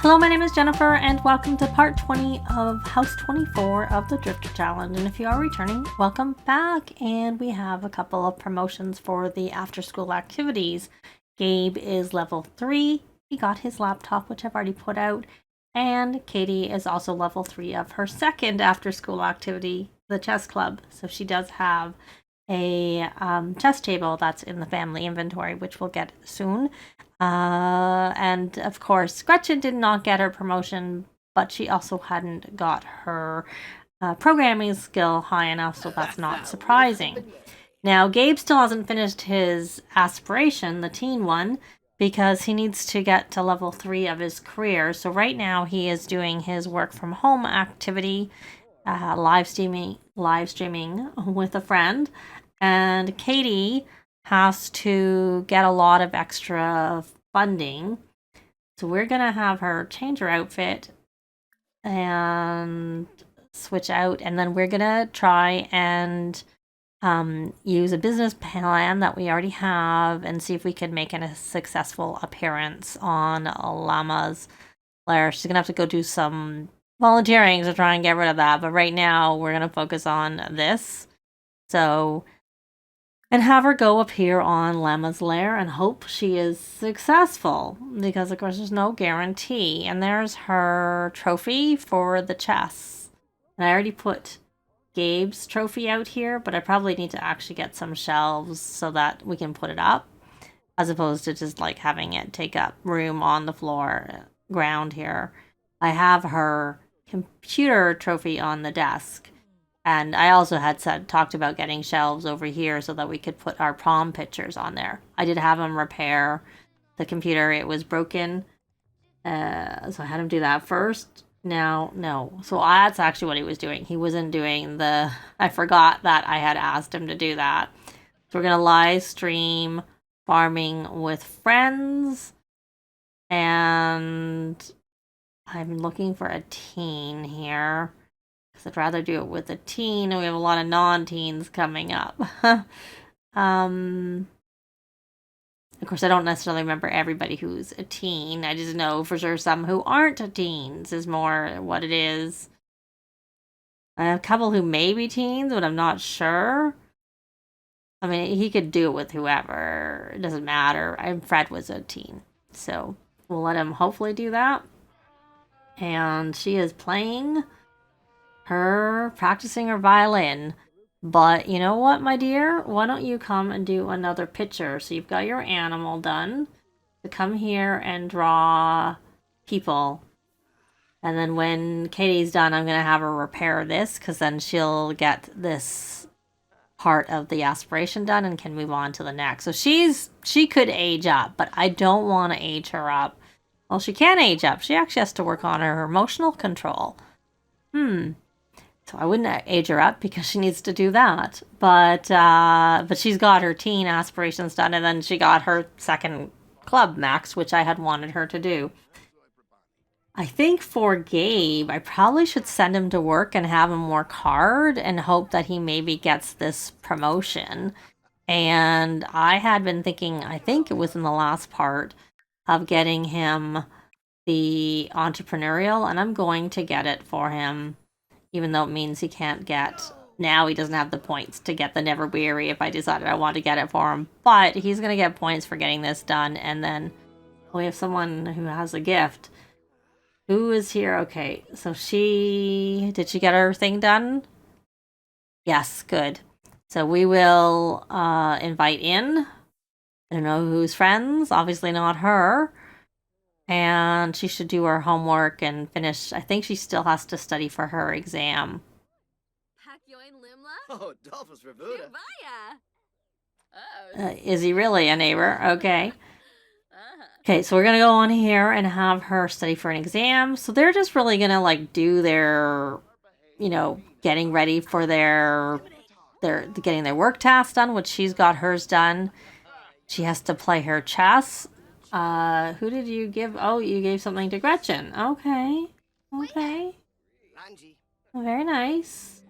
Hello, my name is Jennifer, and welcome to part 20 of House 24 of the Drifter Challenge. And if you are returning, welcome back. And we have a couple of promotions for the after-school activities. Gabe is level 3. He got his laptop, which I've already put out. And Katie is also level 3 of her second after-school activity, the chess club. So she does have a chess table that's in the family inventory, which we'll get soon. And of course, Gretchen did not get her promotion, but she also hadn't got her programming skill high enough, so that's not surprising. Now, Gabe still hasn't finished his aspiration, the teen one, because he needs to get to level 3 of his career. So right now he is doing his work from home activity, live streaming with a friend, and Katie has to get a lot of extra funding. So we're going to have her change her outfit and switch out. And then we're going to try and use a business plan that we already have and see if we can make a successful appearance on Llama's lair. She's going to have to go do some volunteering to try and get rid of that. But right now we're going to focus on this. So... and have her go appear on Llama's lair and hope she is successful, because of course there's no guarantee. And there's her trophy for the chess. And I already put Gabe's trophy out here, but I probably need to actually get some shelves so that we can put it up, as opposed to just like having it take up room on the floor, ground here. I have her computer trophy on the desk. And I also had talked about getting shelves over here so that we could put our prom pictures on there. I did have him repair the computer. It was broken. So I had him do that first. Now, no. So that's actually what he was doing. He wasn't doing the... I forgot that I had asked him to do that. So we're going to live stream farming with friends. And I'm looking for a teen here. I'd rather do it with a teen. We have a lot of non-teens coming up. Of course, I don't necessarily remember everybody who's a teen. I just know for sure some who aren't teens is more what it is. I have a couple who may be teens, but I'm not sure. I mean, he could do it with whoever. It doesn't matter. Fred was a teen. So we'll let him hopefully do that. And she is playing... her practicing her violin. But you know what, my dear? Why don't you come and do another picture? So you've got your animal done. So come here and draw people. And then when Katie's done, I'm going to have her repair this, because then she'll get this part of the aspiration done and can move on to the next. So she could age up, but I don't want to age her up. Well, she can age up. She actually has to work on her emotional control. So I wouldn't age her up because she needs to do that. But she's got her teen aspirations done, and then she got her second club max, which I had wanted her to do. I think for Gabe, I probably should send him to work and have him work hard and hope that he maybe gets this promotion. And I had been thinking, I think it was in the last part, of getting him the entrepreneurial, and I'm going to get it for him. Even though it means he can't get... now he doesn't have the points to get the Never Weary if I decided I want to get it for him. But he's going to get points for getting this done. And then we have someone who has a gift. Who is here? Okay, so did she get her thing done? Yes, good. So we will invite in. I don't know who's friends. Obviously not her. And she should do her homework and finish. I think she still has to study for her exam. Is he really a neighbor? Okay. Okay, so we're going to go on here and have her study for an exam. So they're just really going to like do their, getting ready for their getting their work tasks done, which she's got hers done. She has to play her chess. Who did you give? Oh, you gave something to Gretchen. Okay. Very nice.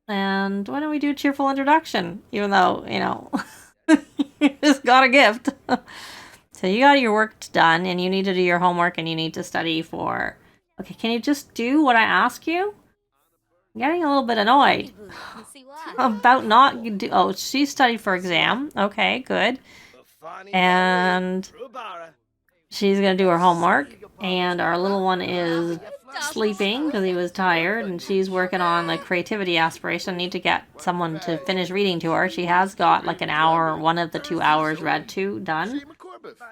And why don't we do a cheerful introduction? Even though, you just got a gift. So you got your work done, and you need to do your homework, and you need to study for... Okay, can you just do what I ask you? I'm getting a little bit annoyed about not... Oh, she studied for exam. Okay, good. And she's going to do her homework. And our little one is sleeping because he was tired. And she's working on the creativity aspiration. Need to get someone to finish reading to her. She has got like an hour, one of the 2 hours read to done.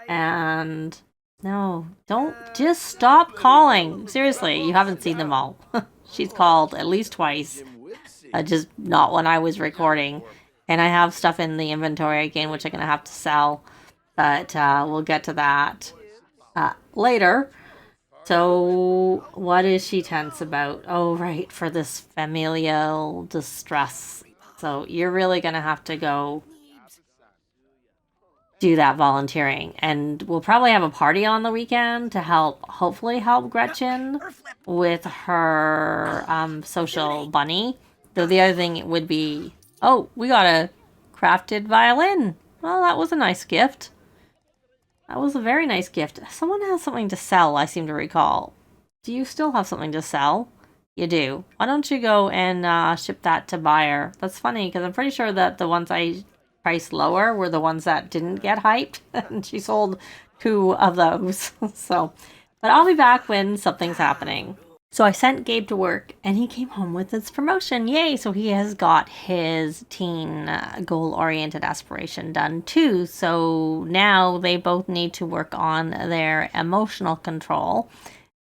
And no, don't just stop calling. Seriously, you haven't seen them all. She's called at least twice. Just not when I was recording. And I have stuff in the inventory again, which I'm going to have to sell. But we'll get to that later. So what is she tense about? Oh, right, for this familial distress. So you're really going to have to go do that volunteering. And we'll probably have a party on the weekend to hopefully help Gretchen with her social bunny. Though the other thing would be, oh, we got a crafted violin. Well, that was a nice gift. That was a very nice gift. Someone has something to sell, I seem to recall. Do you still have something to sell? You do. Why don't you go and ship that to buyer? That's funny, because I'm pretty sure that the ones I priced lower were the ones that didn't get hyped. And she sold 2 of those. So, but I'll be back when something's happening. So I sent Gabe to work, and he came home with his promotion. Yay! So he has got his teen goal-oriented aspiration done too. So now they both need to work on their emotional control,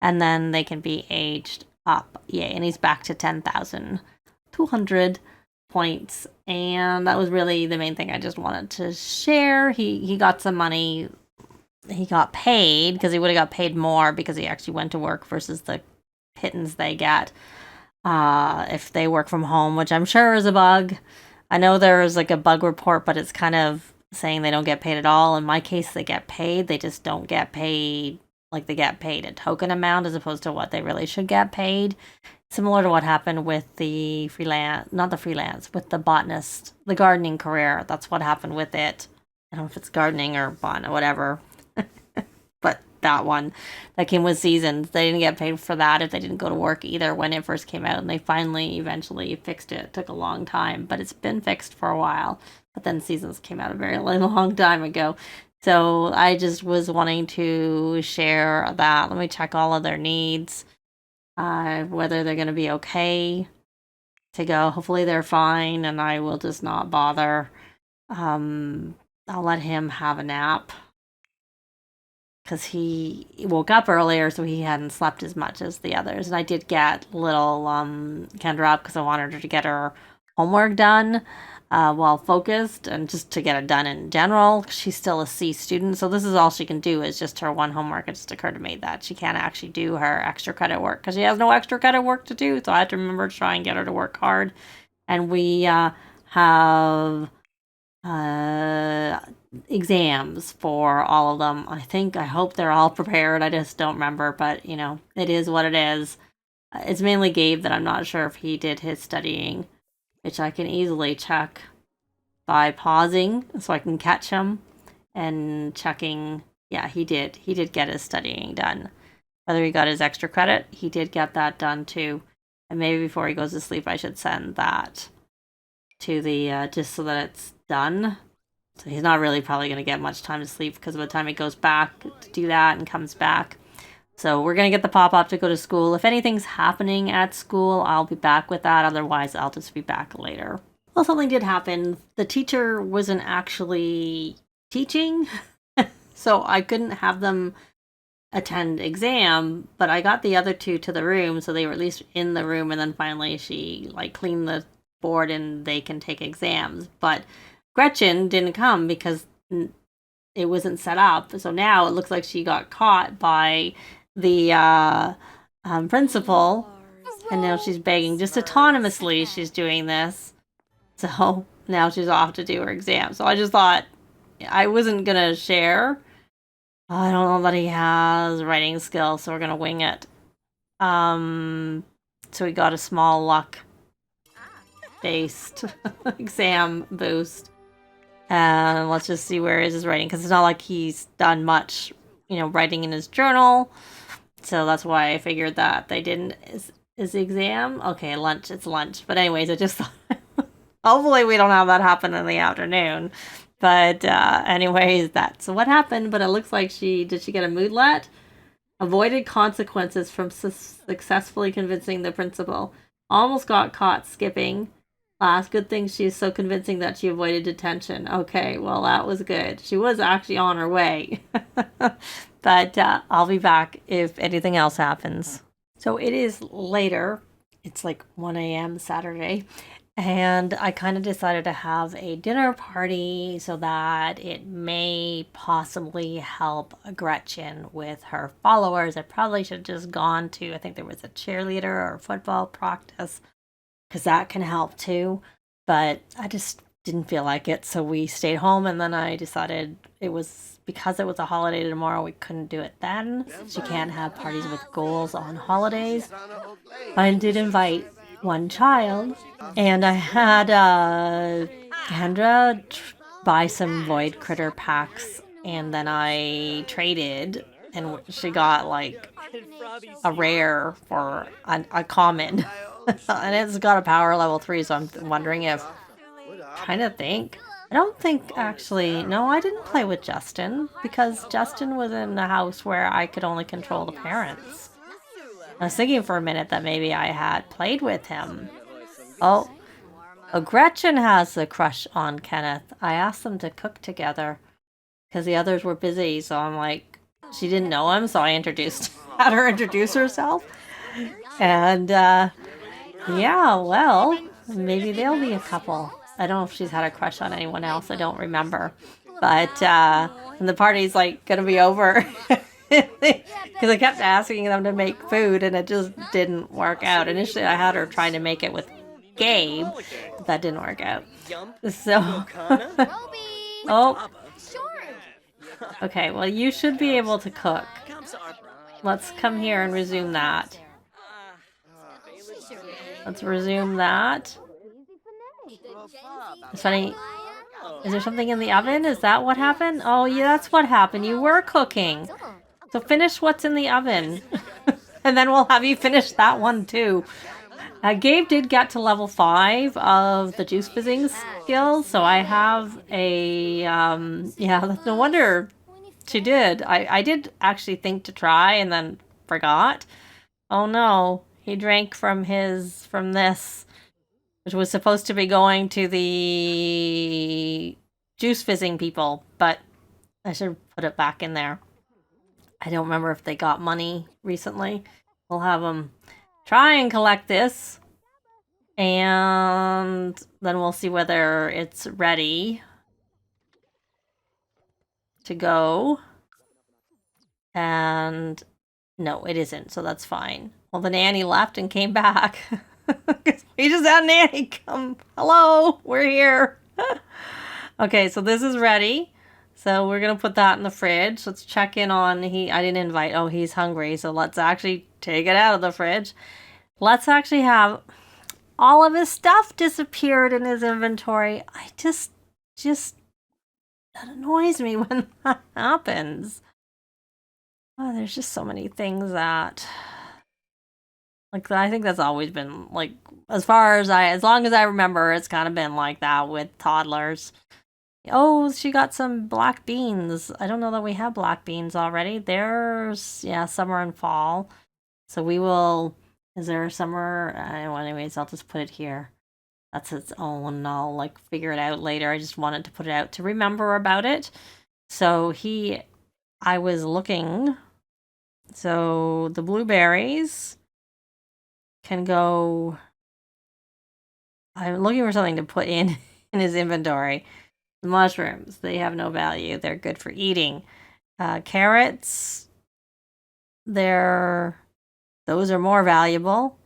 and then they can be aged up. Yay! And he's back to 10,200 points. And that was really the main thing I just wanted to share. He got some money. He got paid, because he would have got paid more because he actually went to work versus the pittance they get if they work from home, which I'm sure is a bug. I know there's like a bug report, but it's kind of saying they don't get paid at all. In my case, they get paid. They just don't get paid like they get paid a token amount as opposed to what they really should get paid. Similar to what happened with the with the botanist, the gardening career. That's what happened with it. I don't know if it's gardening or botany, whatever. But that one that came with seasons, they didn't get paid for that if they didn't go to work either when it first came out, and they finally eventually fixed it. It took a long time, but it's been fixed for a while. But then seasons came out a very long time ago. So I just was wanting to share that. Let me check all of their needs, whether they're going to be okay to go. Hopefully they're fine, and I will just not bother. I'll let him have a nap, because he woke up earlier, so he hadn't slept as much as the others. And I did get little Kendra up because I wanted her to get her homework done while focused, and just to get it done in general. She's still a C student, so this is all she can do is just her one homework. It just occurred to me that she can't actually do her extra credit work because she has no extra credit work to do. So I had to remember to try and get her to work hard. And we have exams for all of them. I hope they're all prepared. I just don't remember, but you know, it is what it is. It's mainly Gabe that I'm not sure if he did his studying, which I can easily check by pausing so I can catch him and checking. Yeah, he did get his studying done. Whether he got his extra credit, he did get that done too. And maybe before he goes to sleep, I should send that to the just so that it's done. So he's not really probably going to get much time to sleep, because by the time he goes back to do that and comes back. So we're going to get the pop-up to go to school. If anything's happening at school, I'll be back with that. Otherwise, I'll just be back later. Well, something did happen. The teacher wasn't actually teaching, so I couldn't have them attend exam, but I got the other 2 to the room, so they were at least in the room, and then finally she cleaned the board and they can take exams. But Gretchen didn't come because it wasn't set up. So now it looks like she got caught by the principal, and now she's begging just autonomously. She's doing this. So now she's off to do her exam. So I just thought I wasn't going to share. I don't know that he has writing skills, so we're going to wing it. So we got a small luck-based exam boost. And let's just see where is his writing, because it's not like he's done much, writing in his journal. So that's why I figured that they didn't. Is the exam? Okay, lunch. It's lunch. But anyways, I just thought, hopefully we don't have that happen in the afternoon. But anyways, that's what happened. But it looks like did she get a moodlet? Avoided consequences from successfully convincing the principal. Almost got caught skipping. Last good thing she's so convincing that she avoided detention. Okay, well, that was good. She was actually on her way. But I'll be back if anything else happens. So it is later. It's like 1 a.m. Saturday. And I kind of decided to have a dinner party so that it may possibly help Gretchen with her followers. I probably should have just gone to, I think there was a cheerleader or football practice, because that can help too. But I just didn't feel like it, so we stayed home, and then I decided because it was a holiday tomorrow, we couldn't do it then. She can't have parties with goals on holidays. I did invite one child, and I had Kendra buy some void critter packs, and then I traded, and she got like a rare for a common. And it's got a power level 3, so I'm wondering if, trying to think, I don't think actually, no, I didn't play with Justin, because Justin was in a house where I could only control the parents. I was thinking for a minute that maybe I had played with him. Oh, Gretchen has a crush on Kenneth. I asked them to cook together because the others were busy, so I'm like, she didn't know him, so I had her introduce herself. And yeah, well, maybe they'll be a couple. I don't know if she's had a crush on anyone else. I don't remember. But and the party's like going to be over. Because I kept asking them to make food, and it just didn't work out. Initially, I had her trying to make it with Gabe, but that didn't work out. So, oh, okay. Well, you should be able to cook. Let's come here and resume that. Let's resume that. It's funny. Is there something in the oven? Is that what happened? Oh, yeah, that's what happened. You were cooking. So finish what's in the oven. And then we'll have you finish that one too. Gabe did get to level 5 of the juice fizzing skills. So I have a, yeah, no wonder she did. I did actually think to try and then forgot. Oh no, he drank from this, which was supposed to be going to the juice fizzing people, but I should put it back in there. I don't remember if they got money recently. We'll have them try and collect this, and then we'll see whether it's ready to go. And no, it isn't, so that's fine. Well, the nanny left and came back. We just had nanny come. Hello, we're here. Okay, so this is ready. So we're going to put that in the fridge. Let's check in on, I didn't invite, oh, he's hungry. So let's actually take it out of the fridge. Let's actually have all of his stuff disappeared in his inventory. I just, that annoys me when that happens. Oh, there's just so many things that, like, I think that's always been, like, as long as I remember, it's kind of been like that with toddlers. Oh, she got some black beans. I don't know that we have black beans already. There's, yeah, summer and fall. So we will, is there a summer? Anyways, I'll just put it here. That's its own, and I'll, like, figure it out later. I just wanted to put it out to remember about it. So I was looking. So the blueberries can go, I'm looking for something to put in his inventory. The mushrooms, they have no value. They're good for eating. Carrots, those are more valuable.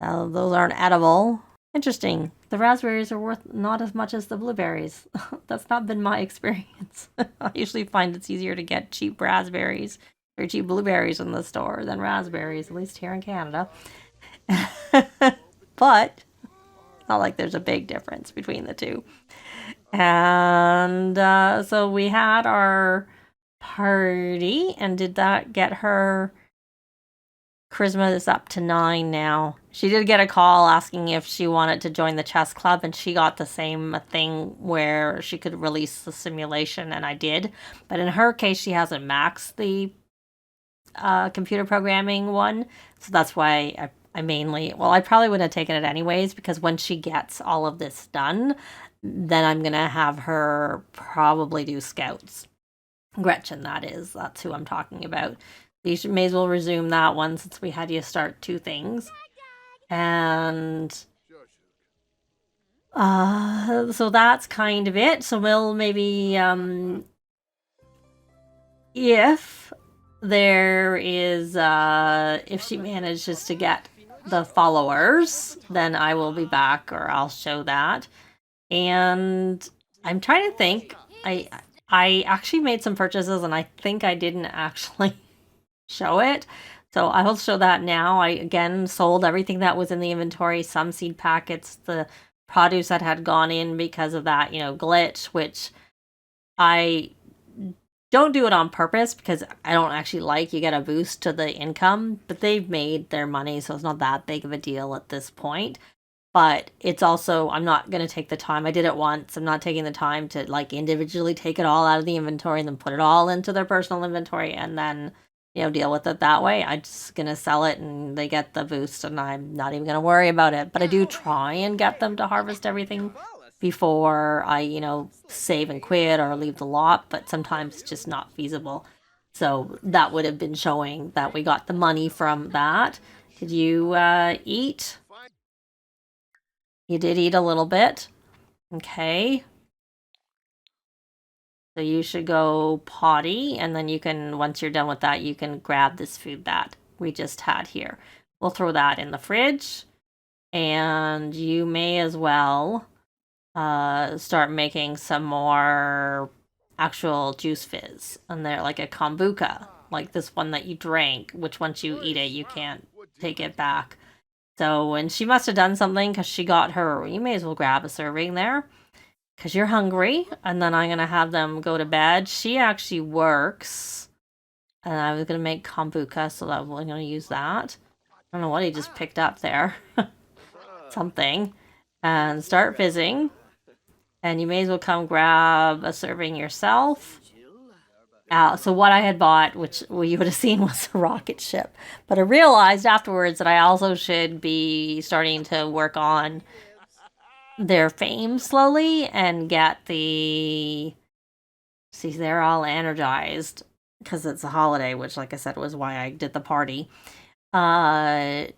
Those aren't edible. Interesting. The raspberries are worth not as much as the blueberries. That's not been my experience. I usually find it's easier to get cheap raspberries or cheap blueberries in the store than raspberries, at least here in Canada. But it's not like there's a big difference between the two. And so we had our party, and did that get her? Charisma is up to 9 now. She did get a call asking if she wanted to join the chess club, and she got the same thing where she could release the simulation, and I did. But in her case, she hasn't maxed the computer programming one, so that's why I mainly, well, I probably would have taken it anyways, because when she gets all of this done, then I'm gonna have her probably do scouts. Gretchen, that is. That's who I'm talking about. You may as well resume that one since we had you start 2 things. And so that's kind of it. So we'll maybe if there is if she manages to get the followers, then I will be back, or I'll show that. And I'm trying to think. I actually made some purchases, and I think I didn't actually show it. So I will show that now. I again sold everything that was in the inventory, some seed packets, the produce that had gone in because of that, glitch, which I don't do it on purpose because I don't actually like you get a boost to the income, but they've made their money, so it's not that big of a deal at this point. But it's also, I'm not going to take the time. I did it once. I'm not taking the time to individually take it all out of the inventory and then put it all into their personal inventory and then deal with it that way. I'm just gonna sell it and they get the boost, and I'm not even gonna worry about it. But I do try and get them to harvest everything before I, save and quit or leave the lot, but sometimes it's just not feasible. So that would have been showing that we got the money from that. Did you eat? You did eat a little bit. Okay. So you should go potty, and then you can, once you're done with that, you can grab this food that we just had here. We'll throw that in the fridge, and you may as well start making some more actual juice fizz. And they're like a kombucha, like this one that you drank, which once you eat it, you can't take it back. So, and she must have done something because she got her, you may as well grab a serving there because you're hungry, and then I'm going to have them go to bed. She actually works, and I was going to make kombucha, so that we're going to use that. I don't know what he just picked up there. Something. And start fizzing. And you may as well come grab a serving yourself. So what I had bought, which you would have seen, was a rocket ship. But I realized afterwards that I also should be starting to work on their fame slowly and get the... See, they're all energized because it's a holiday, which, like I said, was why I did the party. Fame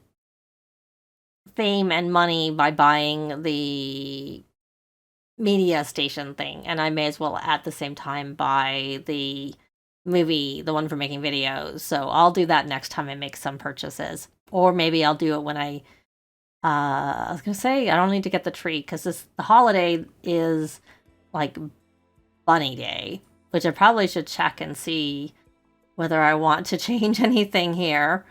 and money by buying the media station thing, and I may as well at the same time buy the movie, the one for making videos. So I'll do that next time I make some purchases, or maybe I'll do it when I was gonna say I don't need to get the tree because the holiday is like Bunny Day, which I probably should check and see whether I want to change anything here.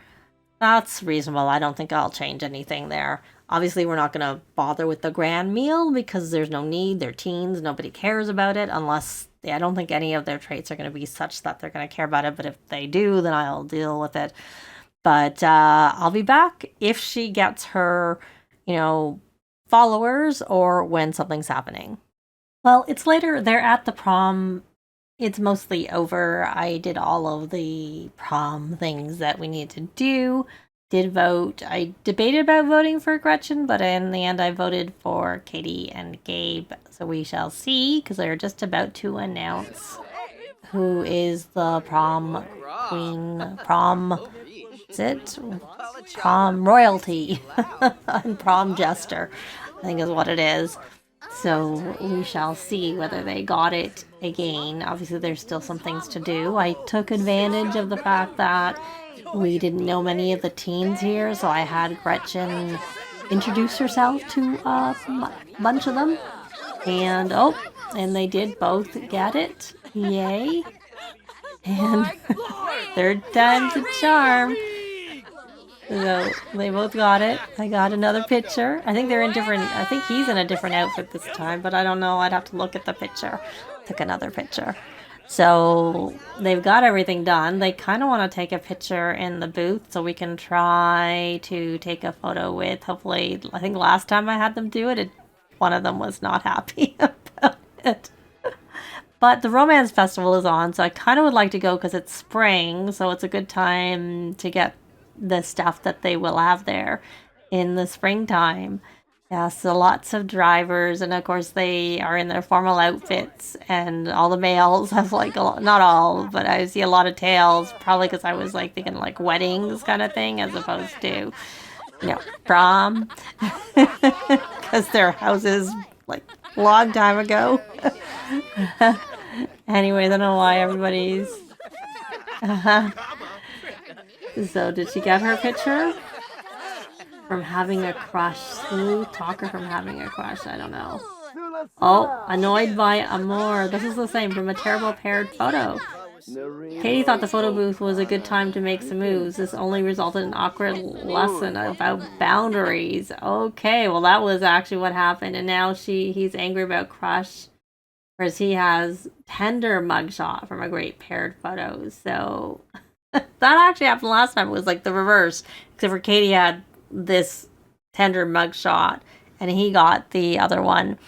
That's reasonable. I don't think I'll change anything there. Obviously, we're not going to bother with the grand meal because there's no need. They're teens. Nobody cares about it unless... I don't think any of their traits are going to be such that they're going to care about it. But if they do, then I'll deal with it. But I'll be back if she gets her, followers or when something's happening. Well, it's later. They're at the prom. It's mostly over. I did all of the prom things that we need to do. Did vote. I debated about voting for Gretchen, but in the end I voted for Katie and Gabe. So we shall see, because they're just about to announce who is the prom queen, prom royalty, and prom jester, I think is what it is. So we shall see whether they got it again. Obviously, there's still some things to do. I took advantage of the fact that we didn't know many of the teens here, so I had Gretchen introduce herself to a bunch of them. And, and they did both get it. Yay. And third time's a charm. So they both got it. I got another picture. I think they're in different, I think he's in a different outfit this time, but I don't know. I'd have to look at the picture. Took another picture. So they've got everything done. They kind of want to take a picture in the booth so we can try to take a photo with, hopefully, I think last time I had them do it, one of them was not happy about it. But the Romance Festival is on, so I kind of would like to go because it's spring, so it's a good time to get the stuff that they will have there in the springtime. Yeah, so lots of drivers, and of course they are in their formal outfits, and all the males have like a lot, not all, but I see a lot of tails, probably because I was like thinking like weddings kind of thing as opposed to, prom, because their houses like long time ago. Anyway, I don't know why everybody's... So, did she get her picture? From having a crush. Smooth talker from having a crush. I don't know. Oh, annoyed by Amour. This is the same from a terrible paired photo. Katie thought the photo booth was a good time to make some moves. This only resulted in an awkward lesson about boundaries. Okay, well that was actually what happened. And now he's angry about crush. Whereas he has tender mugshot from a great paired photo. So that actually happened last time. It was like the reverse. Except for Katie had this tender mugshot and he got the other one.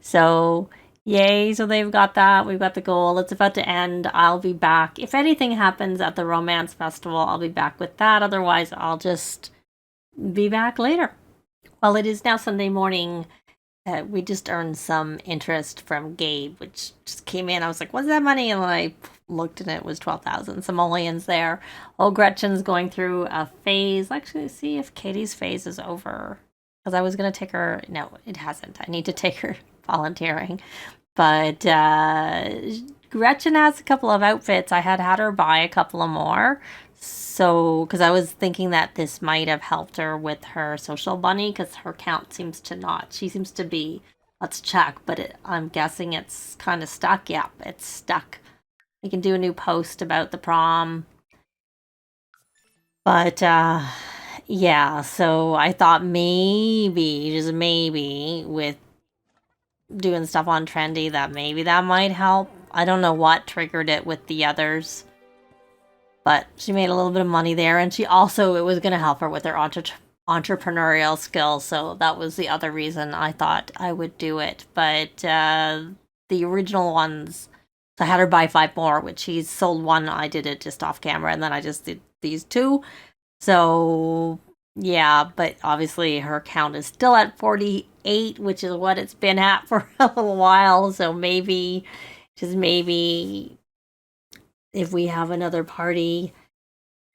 So yay, so they've got that. We've got the goal. It's about to end. I'll be back. If anything happens at the Romance Festival, I'll be back with that. Otherwise, I'll just be back later. Well, it is now Sunday morning. We just earned some interest from Gabe, which just came in. I was like, what's that money? And then I looked and it was 12,000 Simoleons there. Oh, Gretchen's going through a phase. Actually, see if Katie's phase is over. Because I was going to take her. No, it hasn't. I need to take her volunteering. But Gretchen has a couple of outfits. I had her buy a couple of more. So, because I was thinking that this might have helped her with her social bunny, because her count seems to not. She seems to be, let's check, but I'm guessing it's kind of stuck. Yep, it's stuck. We can do a new post about the prom. But, yeah, so I thought maybe, just maybe, with doing stuff on Trendy, that maybe that might help. I don't know what triggered it with the others. But she made a little bit of money there, and she also, it was going to help her with her entrepreneurial skills, so that was the other reason I thought I would do it. But the original ones, so I had her buy 5 more, which she's sold one. I did it just off camera, and then I just did these 2. So, yeah, but obviously her count is still at 48, which is what it's been at for a little while, so maybe, just maybe... if we have another party,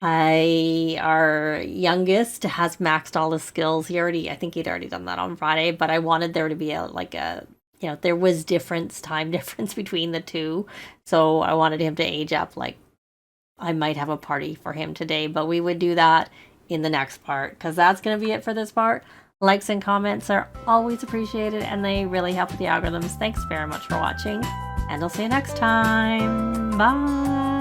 our youngest has maxed all his skills. I think he'd already done that on Friday, but I wanted there to be there was time difference between the two. So I wanted him to age up. Like, I might have a party for him today, but we would do that in the next part, because that's going to be it for this part. Likes and comments are always appreciated, and they really help with the algorithms. Thanks very much for watching, and I'll see you next time. Bye!